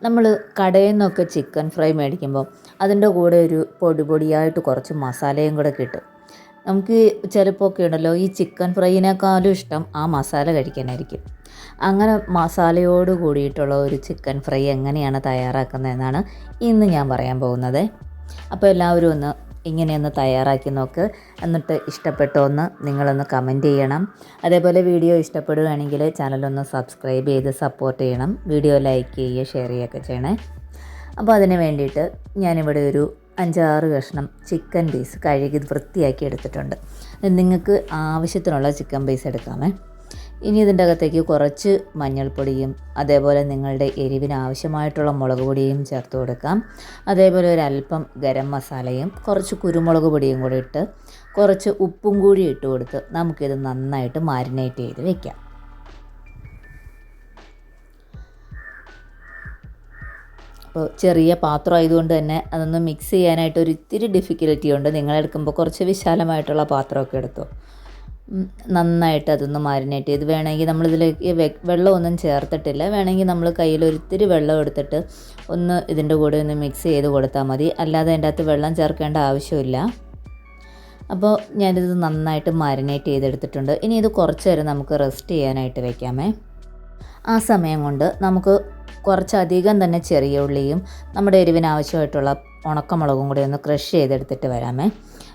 നമ്മൾ കടയിൽ നിന്നൊക്കെ ചിക്കൻ ഫ്രൈ മേടിക്കുമ്പോൾ അതിൻ്റെ കൂടെ ഒരു പൊടിയായിട്ട് കുറച്ച് മസാലയും കൂടെ കിട്ടും. നമുക്ക് ചിലപ്പോൾ ഒക്കെ ഉണ്ടല്ലോ ഈ ചിക്കൻ ഫ്രൈയിനേക്കാളും ഇഷ്ടം ആ മസാല കഴിക്കാനായിരിക്കും. അങ്ങനെ മസാലയോട് കൂടിയിട്ടുള്ള ഒരു ചിക്കൻ ഫ്രൈ എങ്ങനെയാണ് തയ്യാറാക്കുന്നതെന്നാണ് ഇന്ന് ഞാൻ പറയാൻ പോകുന്നത്. അപ്പോൾ എല്ലാവരും ഒന്ന് ഇങ്ങനെയൊന്ന് തയ്യാറാക്കി നോക്ക്. എന്നിട്ട് ഇഷ്ടപ്പെട്ടോ എന്ന് നിങ്ങളൊന്ന് കമൻറ്റ് ചെയ്യണം. അതേപോലെ വീഡിയോ ഇഷ്ടപ്പെടുകയാണെങ്കിൽ ചാനലൊന്ന് സബ്സ്ക്രൈബ് ചെയ്ത് സപ്പോർട്ട് ചെയ്യണം. വീഡിയോ ലൈക്ക് ചെയ്യുക, ഷെയർ ചെയ്യുകയൊക്കെ ചെയ്യണേ. അപ്പോൾ അതിന് വേണ്ടിയിട്ട് ഞാനിവിടെ ഒരു 5-6 കഷ്ണം ചിക്കൻ പീസ് കഴുകി വൃത്തിയാക്കി എടുത്തിട്ടുണ്ട്. നിങ്ങൾക്ക് ആവശ്യത്തിനുള്ള ചിക്കൻ പീസ് എടുക്കാമേ. ഇനി ഇതിൻ്റെ അകത്തേക്ക് കുറച്ച് മഞ്ഞൾപ്പൊടിയും അതേപോലെ നിങ്ങളുടെ എരിവിന് ആവശ്യമായിട്ടുള്ള മുളക് പൊടിയും ചേർത്ത് കൊടുക്കാം. അതേപോലെ ഒരല്പം ഗരം മസാലയും കുറച്ച് കുരുമുളക് പൊടിയും കൂടി ഇട്ട് കുറച്ച് ഉപ്പും കൂടി ഇട്ട് കൊടുത്ത് നമുക്കിത് നന്നായിട്ട് മാരിനേറ്റ് ചെയ്ത് വെക്കാം. അപ്പോൾ ചെറിയ പാത്രം ആയതുകൊണ്ട് തന്നെ അതൊന്ന് മിക്സ് ചെയ്യാനായിട്ട് ഒരു ഇത്തിരി ഡിഫിക്കൽറ്റി ഉണ്ട്. നിങ്ങളെടുക്കുമ്പോൾ കുറച്ച് വിശാലമായിട്ടുള്ള പാത്രമൊക്കെ എടുത്തോ. നന്നായിട്ട് അതൊന്ന് മാരിനേറ്റ് ചെയ്ത് വേണമെങ്കിൽ നമ്മളിതിലേക്ക് വെള്ളമൊന്നും ചേർത്തിട്ടില്ല. വേണമെങ്കിൽ നമ്മൾ കയ്യിൽ ഒരിത്തിരി വെള്ളം എടുത്തിട്ട് ഒന്ന് ഇതിൻ്റെ കൂടെ ഒന്ന് മിക്സ് ചെയ്ത് കൊടുത്താൽ മതി. അല്ലാതെ അതിൻ്റെ അകത്ത് വെള്ളം ചേർക്കേണ്ട ആവശ്യമില്ല. അപ്പോൾ ഞാനിത് നന്നായിട്ട് മാരിനേറ്റ് ചെയ്തെടുത്തിട്ടുണ്ട്. ഇനി ഇത് കുറച്ച് നേരം നമുക്ക് റെസ്റ്റ് ചെയ്യാനായിട്ട് വെക്കാമേ. ആ സമയം കൊണ്ട് നമുക്ക് കുറച്ചധികം തന്നെ ചെറിയ ഉള്ളിയും നമ്മുടെ എരിവിന് ആവശ്യമായിട്ടുള്ള ഉണക്കമുളകും കൂടി ഒന്ന് ക്രഷ് ചെയ്തെടുത്തിട്ട് വരാമേ.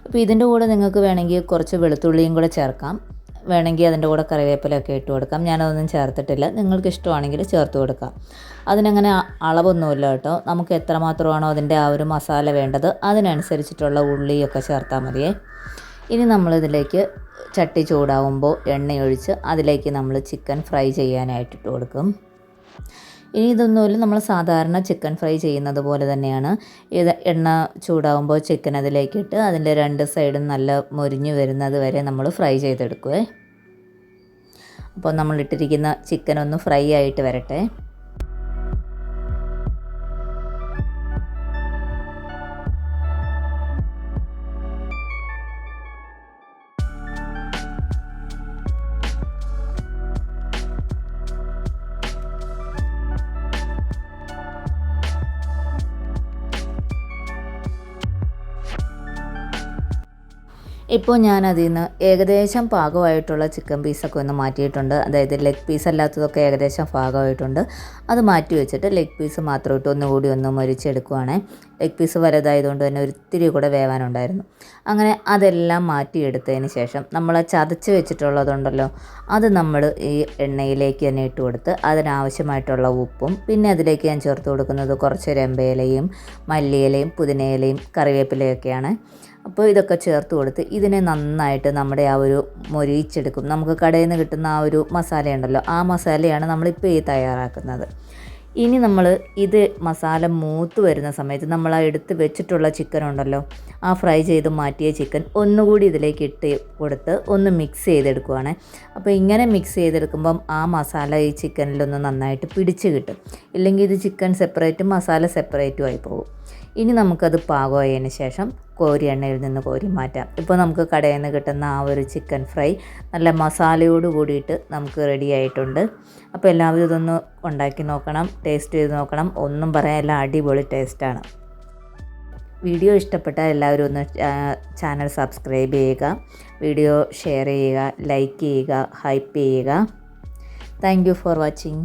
അപ്പോൾ ഇതിൻ്റെ കൂടെ നിങ്ങൾക്ക് വേണമെങ്കിൽ കുറച്ച് വെളുത്തുള്ളിയും കൂടെ ചേർക്കാം. വേണമെങ്കിൽ അതിൻ്റെ കൂടെ കറിവേപ്പിലൊക്കെ ഇട്ട് കൊടുക്കാം. ഞാനതൊന്നും ചേർത്തിട്ടില്ല. നിങ്ങൾക്ക് ഇഷ്ടമാണെങ്കിൽ ചേർത്ത് കൊടുക്കാം. അതിനങ്ങനെ അളവൊന്നുമില്ല കേട്ടോ. നമുക്ക് എത്രമാത്രമാണോ അതിൻ്റെ ആ ഒരു മസാല വേണ്ടത് അതിനനുസരിച്ചിട്ടുള്ള ഉള്ളിയൊക്കെ ചേർത്താൽ മതിയേ. ഇനി നമ്മളിതിലേക്ക് ചട്ടി ചൂടാവുമ്പോൾ എണ്ണയൊഴിച്ച് അതിലേക്ക് നമ്മൾ ചിക്കൻ ഫ്രൈ ചെയ്യാനായിട്ട് ഇട്ട് കൊടുക്കും. ഇനി ഇതൊന്നുമില്ല, നമ്മൾ സാധാരണ ചിക്കൻ ഫ്രൈ ചെയ്യുന്നത് പോലെ തന്നെയാണ്. ഇത് എണ്ണ ചൂടാവുമ്പോൾ ചിക്കൻ അതിലേക്കിട്ട് അതിൻ്റെ 2 സൈഡും നല്ല മൊരിഞ്ഞ് വരുന്നത് വരെ നമ്മൾ ഫ്രൈ ചെയ്തെടുക്കുവേ. അപ്പോൾ നമ്മളിട്ടിരിക്കുന്ന ചിക്കൻ ഒന്ന് ഫ്രൈ ആയിട്ട് വരട്ടെ. ഇപ്പോൾ ഞാനതിൽ നിന്ന് ഏകദേശം പാകമായിട്ടുള്ള ചിക്കൻ പീസൊക്കെ ഒന്ന് മാറ്റിയിട്ടുണ്ട്. അതായത് ലെഗ് പീസ് അല്ലാത്തതൊക്കെ ഏകദേശം പാകമായിട്ടുണ്ട്. അത് മാറ്റി വെച്ചിട്ട് ലെഗ് പീസ് മാത്രം ഇട്ട് ഒന്നുകൂടി ഒന്ന് മൊരിച്ചെടുക്കുവാണേ. ലെഗ് പീസ് വലുതായതുകൊണ്ട് തന്നെ ഒരിത്തിരി കൂടെ വേവാനുണ്ടായിരുന്നു. അങ്ങനെ അതെല്ലാം മാറ്റിയെടുത്തതിന് ശേഷം നമ്മൾ ചതച്ച് വെച്ചിട്ടുള്ളതുണ്ടല്ലോ, അത് നമ്മൾ ഈ എണ്ണയിലേക്ക് തന്നെ ഇട്ട് കൊടുത്ത് അതിനാവശ്യമായിട്ടുള്ള ഉപ്പും പിന്നെ അതിലേക്ക് ഞാൻ ചേർത്ത് കൊടുക്കുന്നത് കുറച്ച് രമ്പയിലയും മല്ലിയിലയും പുതിനയിലയും കറിവേപ്പിലയൊക്കെയാണ്. അപ്പോൾ ഇതൊക്കെ ചേർത്ത് കൊടുത്ത് ഇതിനെ നന്നായിട്ട് നമ്മുടെ ആ ഒരു മൊരിയിച്ചെടുക്കും. നമുക്ക് കടയിൽ നിന്ന് കിട്ടുന്ന ആ ഒരു മസാലയുണ്ടല്ലോ, ആ മസാലയാണ് നമ്മളിപ്പോൾ ഈ തയ്യാറാക്കുന്നത്. ഇനി നമ്മൾ ഇത് മസാല മൂത്ത് വരുന്ന സമയത്ത് നമ്മൾ ആ എടുത്ത് വെച്ചിട്ടുള്ള ചിക്കൻ ഉണ്ടല്ലോ, ആ ഫ്രൈ ചെയ്ത് മാറ്റിയ ചിക്കൻ ഒന്നുകൂടി ഇതിലേക്ക് ഇട്ട് കൊടുത്ത് ഒന്ന് മിക്സ് ചെയ്തെടുക്കുവാണ്. അപ്പോൾ ഇങ്ങനെ മിക്സ് ചെയ്തെടുക്കുമ്പം ആ മസാല ഈ ചിക്കനിലൊന്ന് നന്നായിട്ട് പിടിച്ച് കിട്ടും. ഇല്ലെങ്കിൽ ഇത് ചിക്കൻ സെപ്പറേറ്റും മസാല സെപ്പറേറ്റും ആയി പോകും. ഇനി നമുക്കത് പാകമായതിന് ശേഷം എണ്ണയിൽ നിന്ന് കോരി മാറ്റാം. ഇപ്പോൾ നമുക്ക് കടയിൽ നിന്ന് കിട്ടുന്ന ആ ഒരു ചിക്കൻ ഫ്രൈ നല്ല മസാലയോട് കൂടിയിട്ട് നമുക്ക് റെഡി ആയിട്ടുണ്ട്. അപ്പോൾ എല്ലാവരും ഇതൊന്ന് ഉണ്ടാക്കി നോക്കണം, ടേസ്റ്റ് ചെയ്ത് നോക്കണം. ഒന്നും പറയാനില്ല, അടിപൊളി ടേസ്റ്റാണ്. വീഡിയോ ഇഷ്ടപ്പെട്ടാൽ എല്ലാവരും ഒന്ന് ചാനൽ സബ്സ്ക്രൈബ് ചെയ്യുക, വീഡിയോ ഷെയർ ചെയ്യുക, ലൈക്ക് ചെയ്യുക, ഹൈപ്പ് ചെയ്യുക. Thank you for watching.